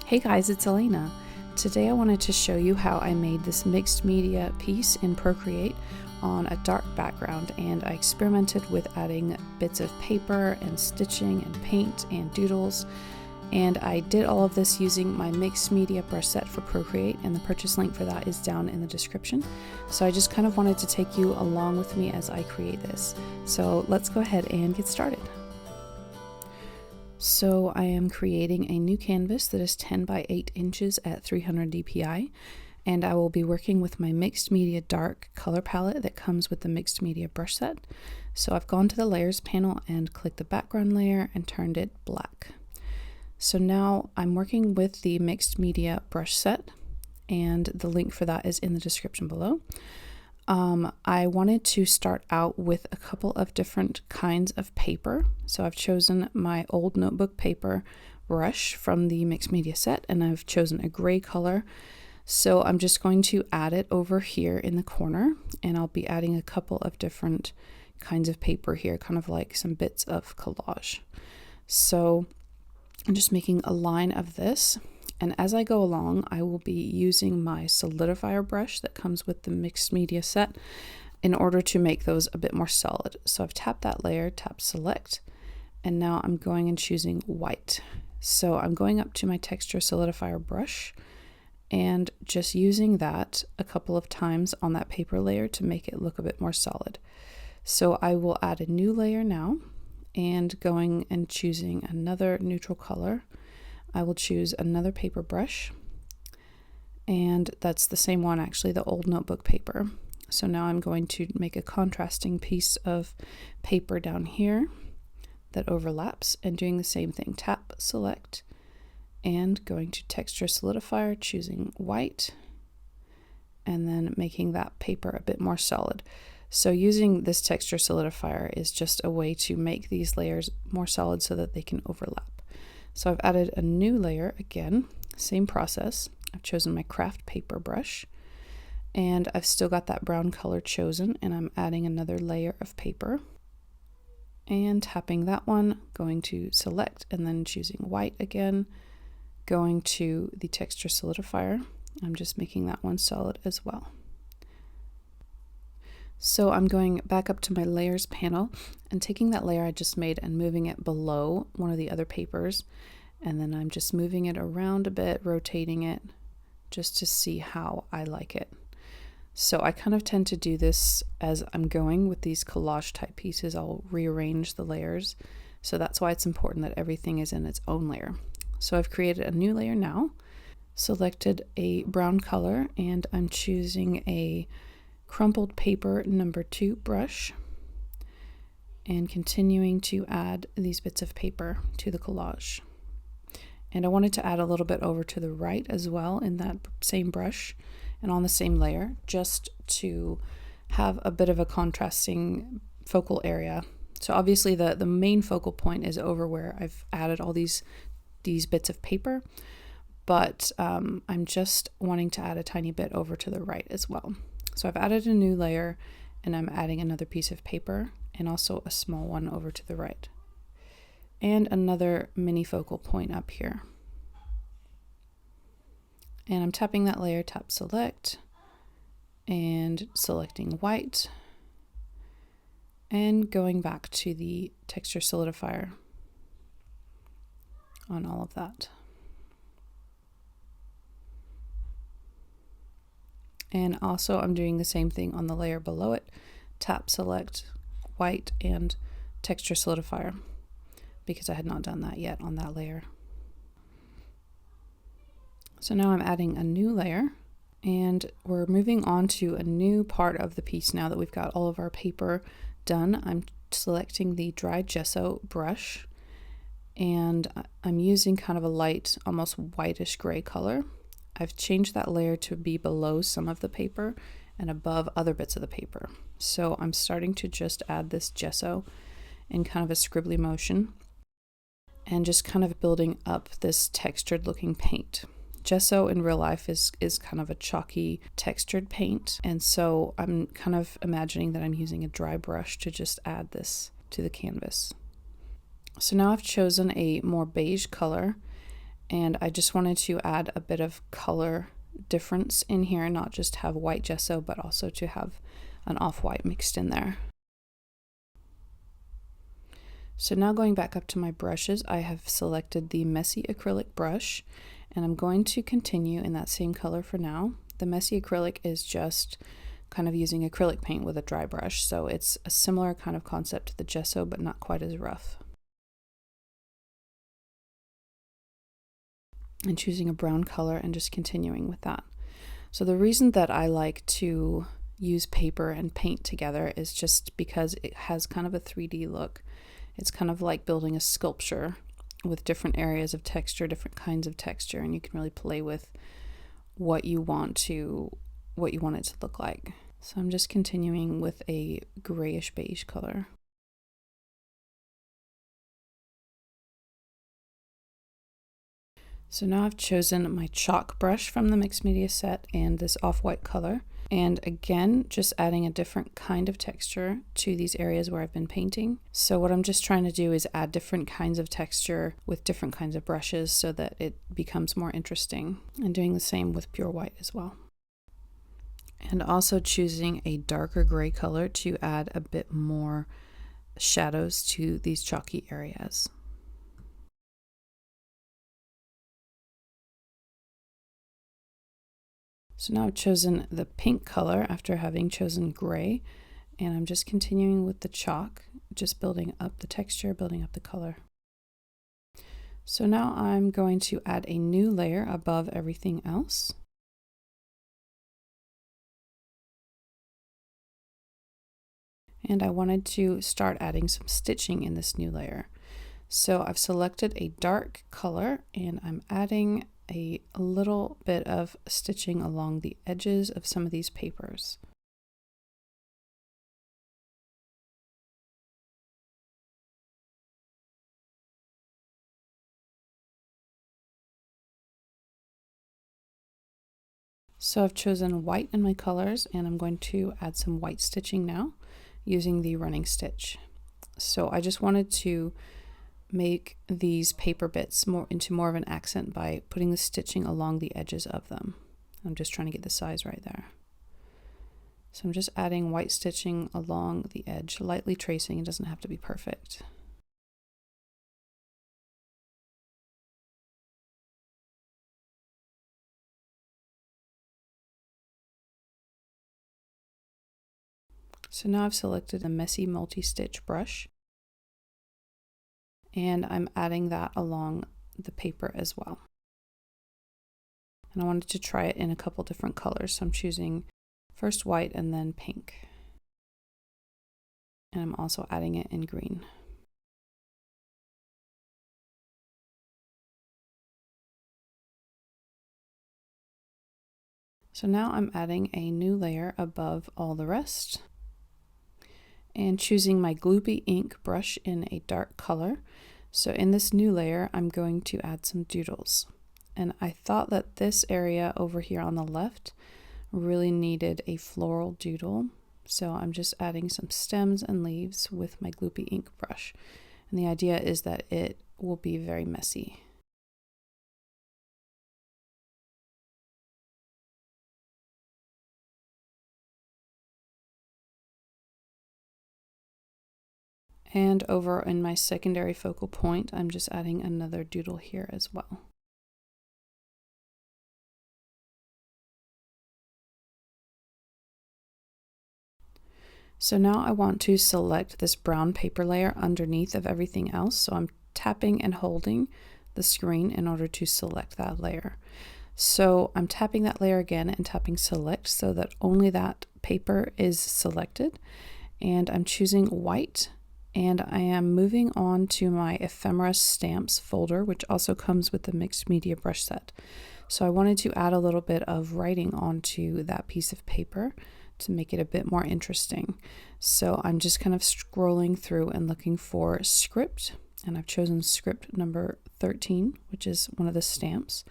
Hey guys, it's Elena. Today I wanted to show you how I made this mixed media piece in Procreate on a dark background, and I experimented with adding bits of paper and stitching and paint and doodles, and I did all of this using my mixed media brush set for Procreate, and the purchase link for that is down in the description. So I just kind of wanted to take you along with me as I create this. So let's go ahead and get started. So I am creating a new canvas that is 10 by 8 inches at 300 dpi, and I will be working with my mixed media dark color palette that comes with the mixed media brush set. So I've gone to the layers panel and clicked the background layer and turned it black. So now I'm working with the mixed media brush set, and the link for that is in the description below. I wanted to start out with a couple of different kinds of paper. So I've chosen my old notebook paper brush from the mixed media set, and I've chosen a gray color. So I'm just going to add it over here in the corner, and I'll be adding a couple of different kinds of paper here, kind of like some bits of collage. So I'm just making a line of this. And as I go along, I will be using my Solidifier brush that comes with the mixed media set in order to make those a bit more solid. So I've tapped that layer, tapped select, and now I'm going and choosing white. So I'm going up to my Texture Solidifier brush and just using that a couple of times on that paper layer to make it look a bit more solid. So I will add a new layer now, and going and choosing another neutral color. I will choose another paper brush, and that's the same one, actually, the old notebook paper. So now I'm going to make a contrasting piece of paper down here that overlaps, and doing the same thing, tap, select, and going to Texture Solidifier, choosing white, and then making that paper a bit more solid. So using this Texture Solidifier is just a way to make these layers more solid so that they can overlap. So I've added a new layer again, same process. I've chosen my craft paper brush, and I've still got that brown color chosen, and I'm adding another layer of paper and tapping that one, going to select and then choosing white again, going to the Texture Solidifier. I'm just making that one solid as well. So I'm going back up to my layers panel and taking that layer I just made and moving it below one of the other papers, and then I'm just moving it around a bit, rotating it just to see how I like it. So I kind of tend to do this as I'm going with these collage type pieces. I'll rearrange the layers, so that's why it's important that everything is in its own layer. So I've created a new layer now, selected a brown color, and I'm choosing a crumpled paper number 2 brush and continuing to add these bits of paper to the collage. And I wanted to add a little bit over to the right as well in that same brush and on the same layer, just to have a bit of a contrasting focal area. So obviously the main focal point is over where I've added all these bits of paper, but I'm just wanting to add a tiny bit over to the right as well. So I've added a new layer, and I'm adding another piece of paper and also a small one over to the right, and another mini focal point up here. And I'm tapping that layer, tap select, and selecting white, and going back to the Texture Solidifier on all of that. And also I'm doing the same thing on the layer below it, tap select, white, and Texture Solidifier, because I had not done that yet on that layer. So now I'm adding a new layer, and we're moving on to a new part of the piece now that we've got all of our paper done. I'm selecting the dry gesso brush, and I'm using kind of a light, almost whitish gray color. I've changed that layer to be below some of the paper and above other bits of the paper. So I'm starting to just add this gesso in kind of a scribbly motion and just kind of building up this textured looking paint. Gesso in real life is kind of a chalky textured paint, and so I'm kind of imagining that I'm using a dry brush to just add this to the canvas. So now I've chosen a more beige color, And I just wanted to add a bit of color difference in here, not just have white gesso, but also to have an off-white mixed in there. So now going back up to my brushes, I have selected the Messy Acrylic brush, and I'm going to continue in that same color for now. The Messy Acrylic is just kind of using acrylic paint with a dry brush, so it's a similar kind of concept to the gesso, but not quite as rough. And choosing a brown color and just continuing with that. So the reason that I like to use paper and paint together is just because it has kind of a 3D look. It's kind of like building a sculpture with different areas of texture, different kinds of texture, and you can really play with what you want it to look like. So I'm just continuing with a grayish beige color. So now I've chosen my chalk brush from the mixed media set and this off-white color. And again, just adding a different kind of texture to these areas where I've been painting. So what I'm just trying to do is add different kinds of texture with different kinds of brushes so that it becomes more interesting. And doing the same with pure white as well. And also choosing a darker gray color to add a bit more shadows to these chalky areas. So now I've chosen the pink color after having chosen gray, and I'm just continuing with the chalk, just building up the texture, building up the color. So now I'm going to add a new layer above everything else. And I wanted to start adding some stitching in this new layer. So I've selected a dark color and I'm adding a little bit of stitching along the edges of some of these papers. So I've chosen white in my colors and I'm going to add some white stitching now using the running stitch. So I just wanted to make these paper bits into more of an accent by putting the stitching along the edges of them. I'm just trying to get the size right there. So I'm just adding white stitching along the edge, lightly tracing. It doesn't have to be perfect. So now I've selected a messy multi-stitch brush and I'm adding that along the paper as well. And I wanted to try it in a couple different colors, so I'm choosing first white and then pink. And I'm also adding it in green. So now I'm adding a new layer above all the rest and choosing my gloopy ink brush in a dark color. So in this new layer, I'm going to add some doodles. And I thought that this area over here on the left really needed a floral doodle. So I'm just adding some stems and leaves with my gloopy ink brush. And the idea is that it will be very messy. And over in my secondary focal point, I'm just adding another doodle here as well. So now I want to select this brown paper layer underneath of everything else. So I'm tapping and holding the screen in order to select that layer. So I'm tapping that layer again and tapping select so that only that paper is selected. And I'm choosing white. And I am moving on to my ephemera stamps folder, which also comes with the mixed media brush set. So I wanted to add a little bit of writing onto that piece of paper to make it a bit more interesting. So I'm just kind of scrolling through and looking for script, and I've chosen script number 13, which is one of the stamps,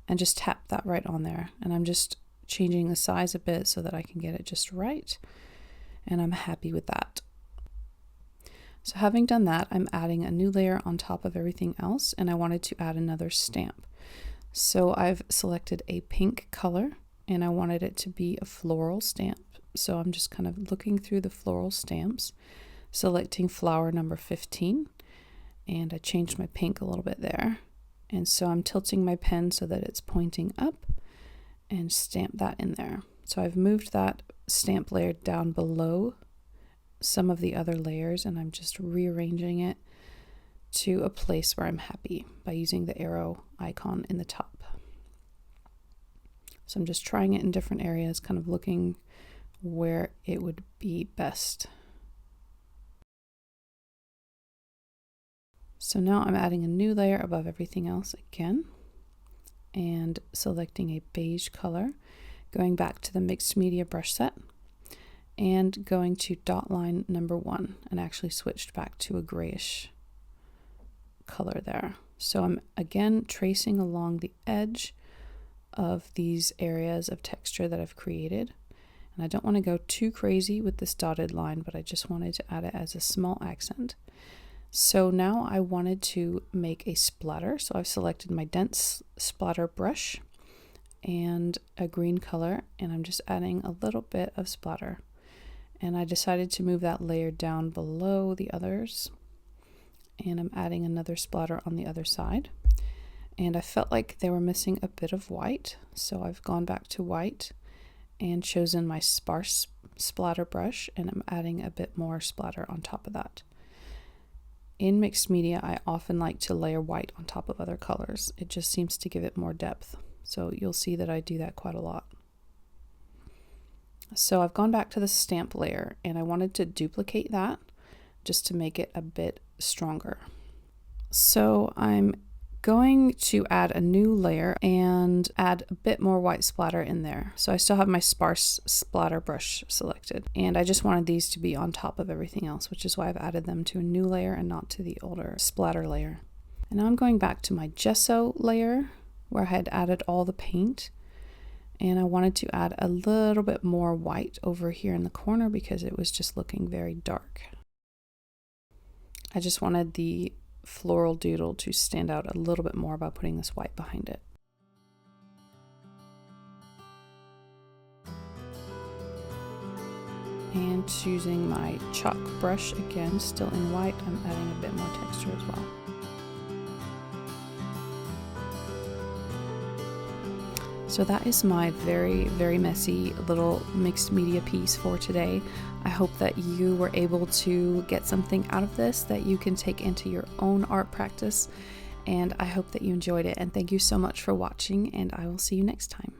and just tap that right on there. And I'm just changing the size a bit so that I can get it just right. And I'm happy with that. So having done that, I'm adding a new layer on top of everything else, and I wanted to add another stamp. So I've selected a pink color, and I wanted it to be a floral stamp. So I'm just kind of looking through the floral stamps, selecting flower number 15, and I changed my pink a little bit there. And so I'm tilting my pen so that it's pointing up and stamp that in there. So I've moved that stamp layer down below some of the other layers, and I'm just rearranging it to a place where I'm happy by using the arrow icon in the top. So I'm just trying it in different areas, kind of looking where it would be best. So now I'm adding a new layer above everything else again, and selecting a beige color, going back to the mixed media brush set, and going to dot line number 1, and actually switched back to a grayish color there. So I'm again tracing along the edge of these areas of texture that I've created. And I don't want to go too crazy with this dotted line, but I just wanted to add it as a small accent. So now I wanted to make a splatter. So I've selected my dense splatter brush and a green color, and I'm just adding a little bit of splatter. And I decided to move that layer down below the others, and I'm adding another splatter on the other side. And I felt like they were missing a bit of white, so I've gone back to white and chosen my sparse splatter brush, and I'm adding a bit more splatter on top of that. In mixed media, I often like to layer white on top of other colors. It just seems to give it more depth. So you'll see that I do that quite a lot. So I've gone back to the stamp layer, and I wanted to duplicate that just to make it a bit stronger. So I'm going to add a new layer and add a bit more white splatter in there. So I still have my sparse splatter brush selected, and I just wanted these to be on top of everything else, which is why I've added them to a new layer and not to the older splatter layer. And now I'm going back to my gesso layer where I had added all the paint, and I wanted to add a little bit more white over here in the corner because it was just looking very dark. I just wanted the floral doodle to stand out a little bit more by putting this white behind it. And choosing my chalk brush again, still in white, I'm adding a bit more texture as well. So that is my very messy little mixed media piece for today. I hope that you were able to get something out of this that you can take into your own art practice, and I hope that you enjoyed it, and thank you so much for watching, and I will see you next time.